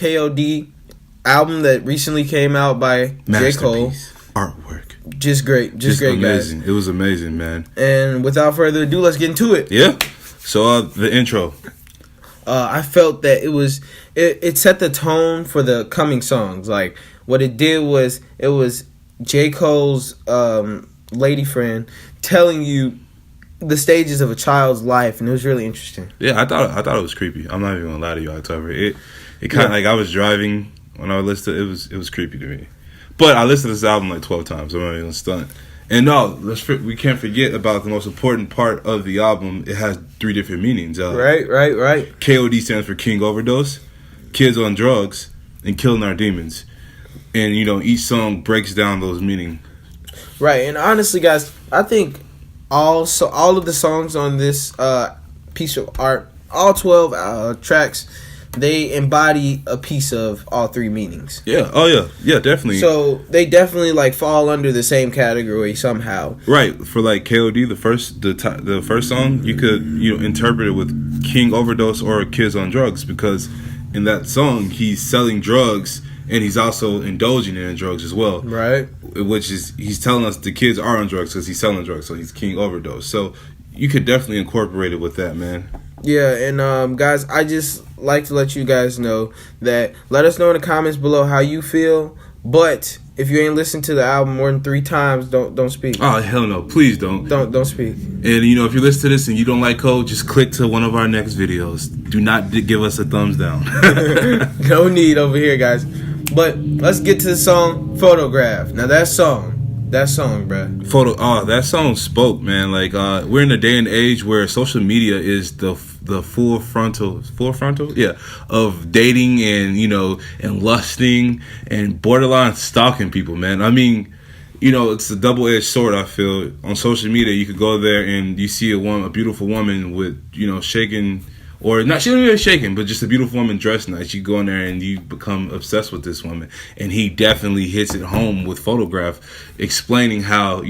K.o.D album that recently came out by J.COLE. Artwork. Just great. Just great, amazing. guys. It was amazing, man. And without further ado, let's get into it. Yeah. So the intro. I felt that it set the tone for the coming songs. Like, what it did was, it was J. Cole's lady friend telling you the stages of a child's life, and it was really interesting. Yeah, I thought it was creepy. I'm not even gonna lie to you, October. It kind of like, I was driving when I listened. It was creepy to me. But I listened to this album like 12 times. I'm not even stunned. And no, we can't forget about the most important part of the album. It has 3 different meanings. Right. K.o.D stands for King Overdose, Kids on Drugs, and Killing Our Demons. And, each song breaks down those meanings. Right, and honestly, guys, I think all of the songs on this piece of art, all 12 tracks, they embody a piece of all 3 meanings. Yeah. Oh yeah. Yeah, definitely. So they definitely like fall under the same category somehow. Right. For like K.o.D, the first song, you could interpret it with King Overdose or Kids on Drugs, because in that song he's selling drugs and he's also indulging in drugs as well. Right. Which is, he's telling us the kids are on drugs because he's selling drugs, so he's King Overdose. So you could definitely incorporate it with that, man. Yeah, and guys, I just like to let you guys know that, let us know in the comments below how you feel. But if you ain't listened to the album more than 3 times, don't speak. Oh hell no! Please don't. Don't speak. And if you listen to this and you don't like Cole, just click to one of our next videos. Do not give us a thumbs down. No need over here, guys. But let's get to the song "Photograph." Now that song, bruh. That song spoke, man. Like, we're in a day and age where social media is the full frontal, yeah, of dating and and lusting and borderline stalking people, man. I mean, it's a double-edged sword. I feel on social media, you could go there and you see a beautiful woman with shaking. Or not, she don't even shaking, but just a beautiful woman dressed nice. You go in there and you become obsessed with this woman. And he definitely hits it home with Photograph, explaining how,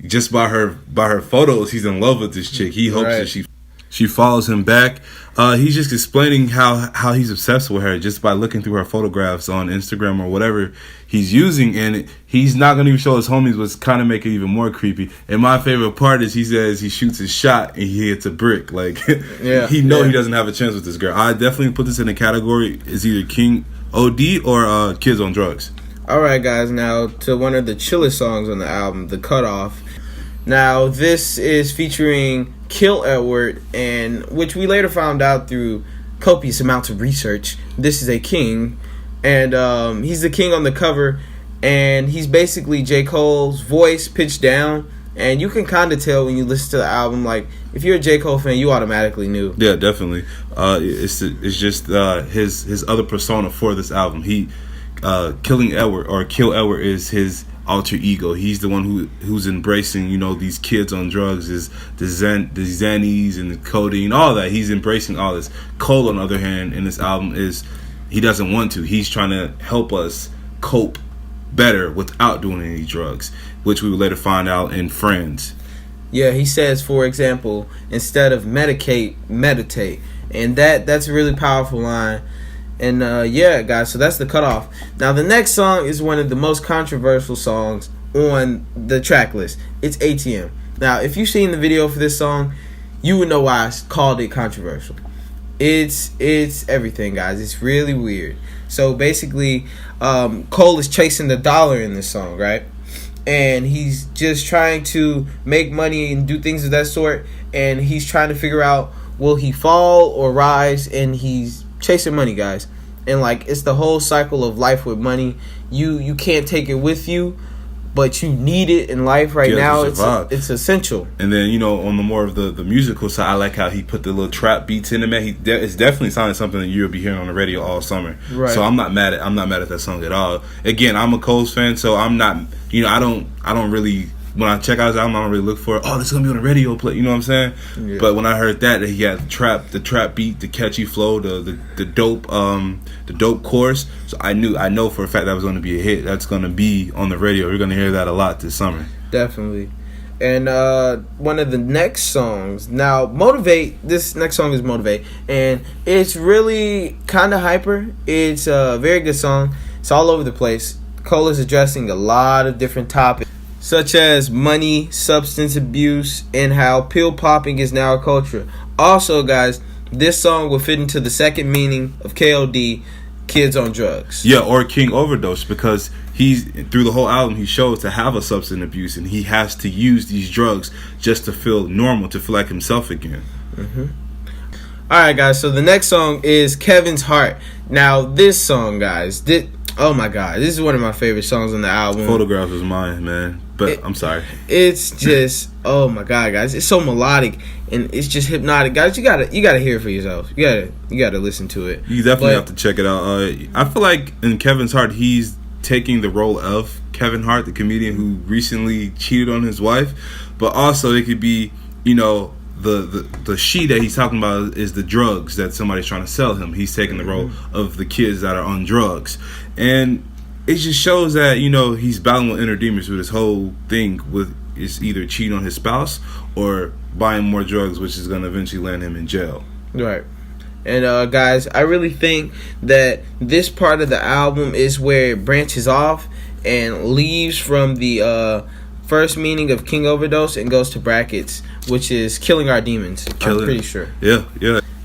just by her photos, he's in love with this chick. He hopes that she follows him back. He's just explaining how he's obsessed with her just by looking through her photographs on Instagram or whatever he's using, and he's not going to even show his homies, what's kind of make it even more creepy. And my favorite part is he says he shoots his shot and he hits a brick. Like, he doesn't have a chance with this girl. I definitely put this in the category is either K.o.D or Kids on Drugs. Alright, guys, now to one of the chillest songs on the album, The Cutoff. Now, this is featuring Kill Edward, and which we later found out through copious amounts of research, this is a king, and he's the king on the cover, and he's basically J. Cole's voice pitched down, and you can kind of tell when you listen to the album, like, if you're a J. Cole fan, you automatically knew. Yeah, definitely. It's just his other persona for this album. He Killing Edward, or Kill Edward, is his alter ego. He's the one who's embracing these kids on drugs, is the Xannies and the codeine, all that. He's embracing all this. Cole, on the other hand, in this album, is he doesn't want to. He's trying to help us cope better without doing any drugs, which we would later find out in Friends. Yeah, he says, for example, instead of medicate, meditate, and that's a really powerful line. And yeah, guys, so that's The Cutoff. Now, the next song is one of the most controversial songs on the track list. It's ATM. Now, if you've seen the video for this song, you would know why I called it controversial. It's everything, guys. It's really weird. So basically, Cole is chasing the dollar in this song, right? And he's just trying to make money and do things of that sort. And he's trying to figure out, will he fall or rise? And he's chasing money, guys. And like, it's the whole cycle of life with money. You can't take it with you, but you need it in life right now. It's essential. And then on the more of the musical side, I like how he put the little trap beats in the man. It's definitely sounding something that you'll be hearing on the radio all summer. Right. So I'm not mad at that song at all. Again, I'm a Cole's fan, so I'm not. I don't really. When I check out his album, I don't really look for, this is gonna be on the radio play. You know what I'm saying? Yeah. But when I heard that he had the trap beat, the catchy flow, the dope chorus, so I know for a fact that was gonna be a hit. That's gonna be on the radio. We're gonna hear that a lot this summer. Definitely. And one of the next songs, now Motivate, this next song is Motivate, and it's really kind of hyper. It's a very good song. It's all over the place. Cole is addressing a lot of different topics, such as money, substance abuse, and how pill popping is now a culture. Also, guys, this song will fit into the second meaning of K.o.D, kids on drugs. Yeah, or King Overdose, because he's through the whole album he shows to have a substance abuse, and he has to use these drugs just to feel normal, to feel like himself again. Alright, guys, so the next song is Kevin's Heart. Now, this song, guys, oh my god, this is one of my favorite songs on the album. Photograph is mine, man, but I'm sorry. It's just, oh my god, guys, it's so melodic and it's just hypnotic, guys. You gotta hear it for yourself. You gotta listen to it. You definitely have to check it out. I feel like in Kevin's Heart, he's taking the role of Kevin Hart, the comedian who recently cheated on his wife, but also it could be, you know, the she that he's talking about is the drugs that somebody's trying to sell him. He's taking the role of the kids that are on drugs, and it just shows that, you know, he's battling with inner demons with his whole thing with is either cheating on his spouse or buying more drugs, which is going to eventually land him in jail. Right. And guys, I really think that this part of the album is where it branches off and leaves from the first meaning of King Overdose and goes to brackets, which is killing our demons. I'm pretty sure. Yeah.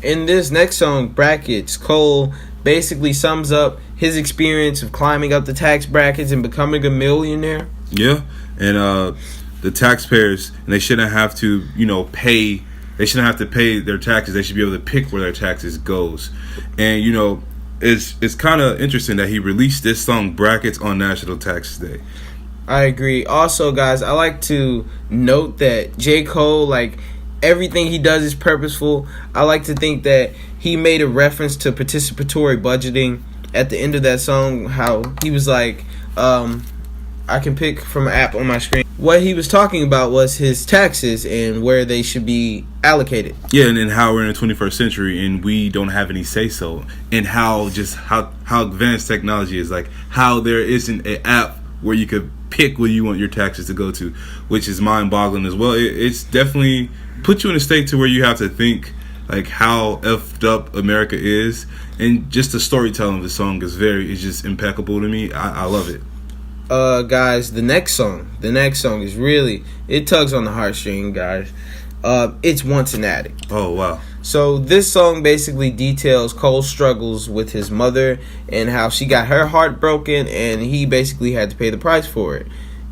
In this next song, Brackets, Cole basically sums up his experience of climbing up the tax brackets and becoming a millionaire. Yeah, and the taxpayers, and they shouldn't have to, you know, pay. They shouldn't have to pay their taxes. They should be able to pick where their taxes goes. And, you know, it's kind of interesting that he released this song, Brackets, on National Tax Day. I agree. Also, guys, I like to note that J.COLE, like, everything he does is purposeful. I like to think that he made a reference to participatory budgeting at the end of that song, how he was like, I can pick from an app on my screen. What he was talking about was his taxes and where they should be allocated. Yeah, and then how we're in the 21st century and we don't have any say-so, and how advanced technology is, like how there isn't an app where you could pick where you want your taxes to go to, which is mind-boggling as well. It's definitely put you in a state to where you have to think like how effed up America is, and just the storytelling of the song is just impeccable to me. I love it. Guys, the next song is really, it tugs on the heartstring, guys. It's Once an Addict. Oh, wow. So this song basically details Cole's struggles with his mother and how she got her heart broken and he basically had to pay the price for it.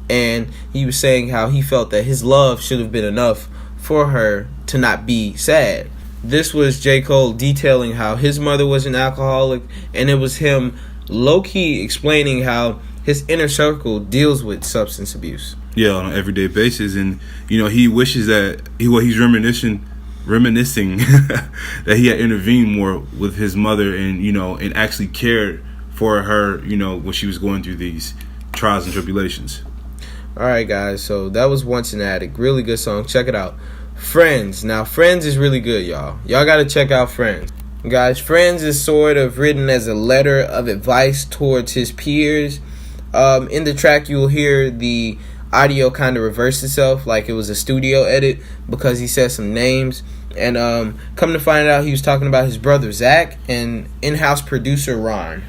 And he was saying how he felt that his love should have been enough for her to not be sad. This was J.COLE detailing how his mother was an alcoholic, and it was him low-key explaining how his inner circle deals with substance abuse. Yeah, on an everyday basis. And, you know, he wishes that he's reminiscing that he had intervened more with his mother and, you know, and actually cared for her, you know, when she was going through these trials and tribulations. Alright, guys, so that was Once an Addict. Really good song. Check it out. Friends. Now, Friends is really good, y'all. Y'all gotta check out Friends. Guys, Friends is sort of written as a letter of advice towards his peers. In the track, you'll hear the audio kind of reverse itself, like it was a studio edit, because he said some names. And come to find out, he was talking about his brother Zach and in-house producer Ron.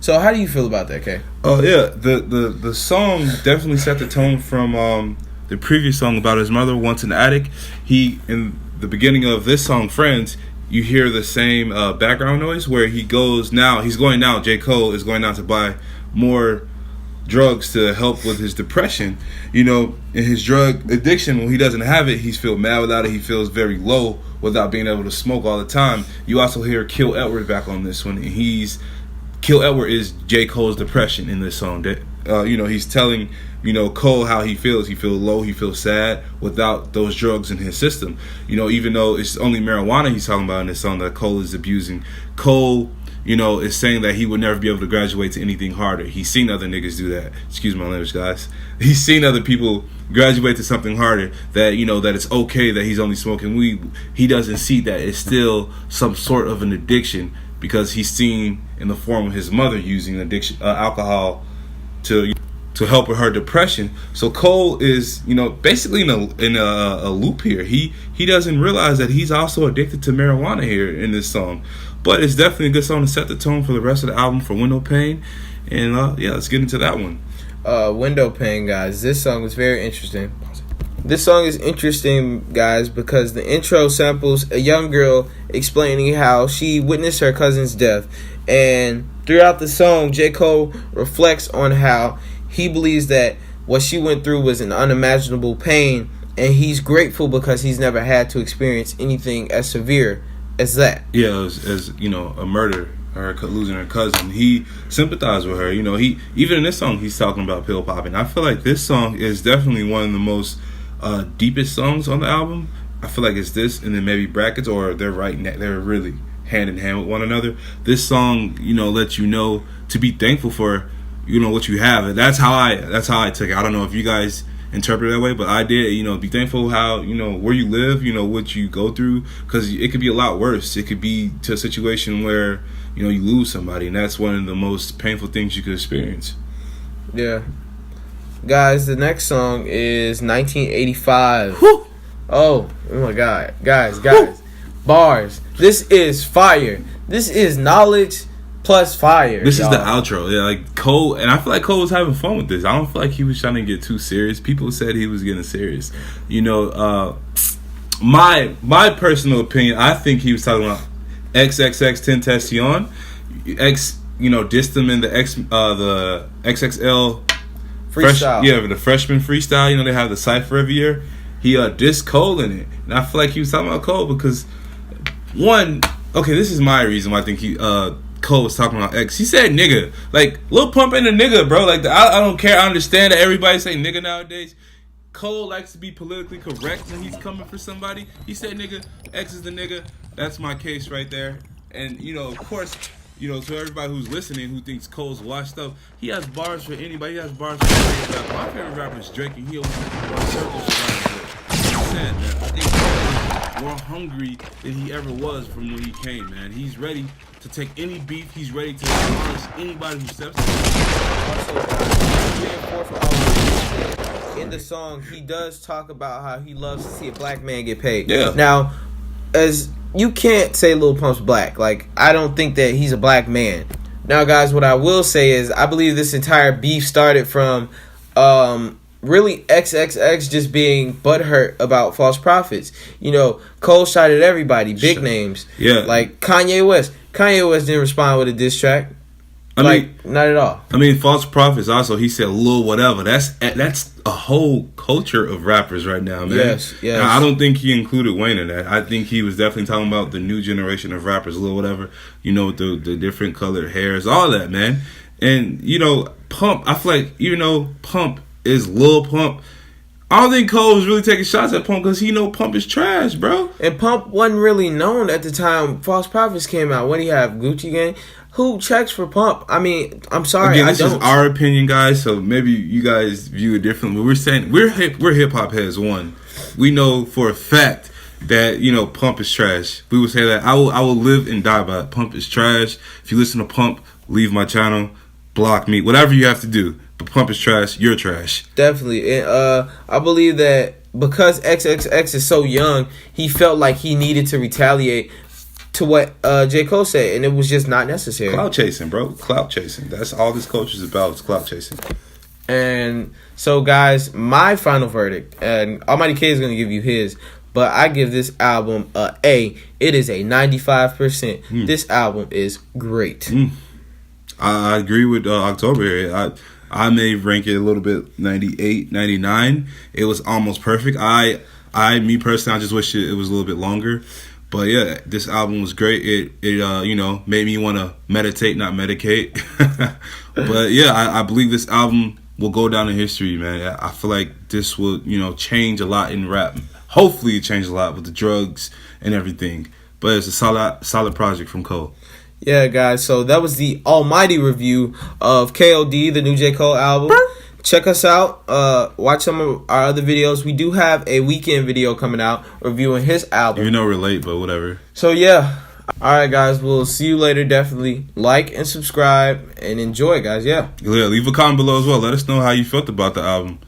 So how do you feel about that, Kay? Oh yeah, the song definitely set the tone from the previous song about his mother, Once an Addict. He, in the beginning of this song, Friends, you hear the same background noise where J.COLE is going now to buy more drugs to help with his depression. You know, in his drug addiction, when he doesn't have it, he's feel mad without it. He feels very low without being able to smoke all the time. You also hear Kill Edward back on this one, and Kill Edward is J.COLE's depression in this song. That you know, he's telling, you know, Cole how he feels. He feels low, he feels sad without those drugs in his system. You know, even though it's only marijuana he's talking about in this song that Cole is abusing, Cole, you know, is saying that he would never be able to graduate to anything harder. He's seen other niggas do that. Excuse my language, guys. He's seen other people graduate to something harder, that, you know, that it's okay that he's only smoking weed. He doesn't see that it's still some sort of an addiction, because he's seen in the form of his mother using alcohol to to help with her depression. So Cole is, basically in a loop here. He doesn't realize that he's also addicted to marijuana here in this song. But it's definitely a good song to set the tone for the rest of the album for Window Pane. And let's get into that one. Window Pane, guys. This song is very interesting. This song is interesting, guys, because the intro samples a young girl explaining how she witnessed her cousin's death. And throughout the song, J. Cole reflects on how he believes that what she went through was an unimaginable pain, and he's grateful because he's never had to experience anything as severe as that. Yeah, as a murder, her losing her cousin. He sympathized with her. He even in this song he's talking about pill popping. I feel like this song is definitely one of the most deepest songs on the album. I feel like it's this and then maybe Brackets, or they're really hand in hand with one another. This song, lets you know to be thankful for what you have. And that's how I took it. I don't know if you guys interpret it that way, but I did. Be thankful how where you live, what you go through, because it could be a lot worse. It could be to a situation where you lose somebody, and that's one of the most painful things you could experience. Yeah. Guys, the next song is 1985. Whew. Oh my God. Guys. Bars. This is fire. This is knowledge plus fire. This is the outro. Yeah, like Cole, and I feel like Cole was having fun with this. I don't feel like he was trying to get too serious. People said he was getting serious. My personal opinion, I think he was talking about XXX Tentacion. Dissed him in the XXL freestyle. The freshman freestyle. They have the cypher every year. He dissed Cole in it, and I feel like he was talking about Cole because this is my reason why I think Cole was talking about X. He said nigga, like Lil Pump ain't a nigga, bro. Like I don't care. I understand that everybody say nigga nowadays. Cole likes to be politically correct when he's coming for somebody. He said nigga, X is the nigga. That's my case right there. And of course. To everybody who's listening who thinks Cole's washed up, he has bars for anybody. He has bars for every rapper. My favorite rapper is Drake, and he always circles around it. He said, man, I think Cole is more hungry than he ever was from when he came, man. He's ready to take any beef. He's ready to demolish anybody who steps in the song, he does talk about how he loves to see a black man get paid. Yeah. Now, as you can't say Lil Pump's black. Like, I don't think that he's a black man. Now, guys, what I will say is I believe this entire beef started from really XXX just being butthurt about false prophets. Cole shot at everybody, big names. Yeah. Like Kanye West. Kanye West didn't respond with a diss track. Not at all. False prophets also, he said Lil whatever. That's a whole culture of rappers right now, man. Yes. And I don't think he included Wayne in that. I think he was definitely talking about the new generation of rappers, Lil whatever, with the different colored hairs, all that, man. And, Pump, I feel like, even though Pump is Lil Pump, I don't think Cole was really taking shots at Pump because he know Pump is trash, bro. And Pump wasn't really known at the time False Prophets came out. What do you have, Gucci Gang? Who checks for Pump? I mean, I'm sorry, Again, this I don't. is our opinion, guys. So maybe you guys view it differently. We're saying we're hip hop heads. One, we know for a fact that Pump is trash. We would say that I will live and die by it. Pump is trash. If you listen to Pump, leave my channel, block me, whatever you have to do. But Pump is trash. You're trash. Definitely, and I believe that because XXX is so young, he felt like he needed to retaliate to what J. Cole said, and it was just not necessary. Clout chasing, bro. Clout chasing. That's all this culture is about, is clout chasing. And so, guys, my final verdict, and Almighty K is going to give you his, but I give this album a A. It is a 95%. This album is great. I agree with October here. I may rank it a little bit 98, 99. It was almost perfect. Me personally, I just wish it was a little bit longer. But yeah, this album was great. It made me want to meditate, not medicate. But yeah, I believe this album will go down in history, man. I feel like this will, change a lot in rap. Hopefully it changes a lot with the drugs and everything. But it's a solid project from Cole. Yeah, guys. So that was the Almighty review of K.o.D, the new J. Cole album. Check us out. Watch some of our other videos. We do have a weekend video coming out reviewing his album. We're late, but whatever. So yeah, All right, guys. We'll see you later. Definitely like and subscribe and enjoy, guys. Yeah. Yeah, leave a comment below as well. Let us know how you felt about the album.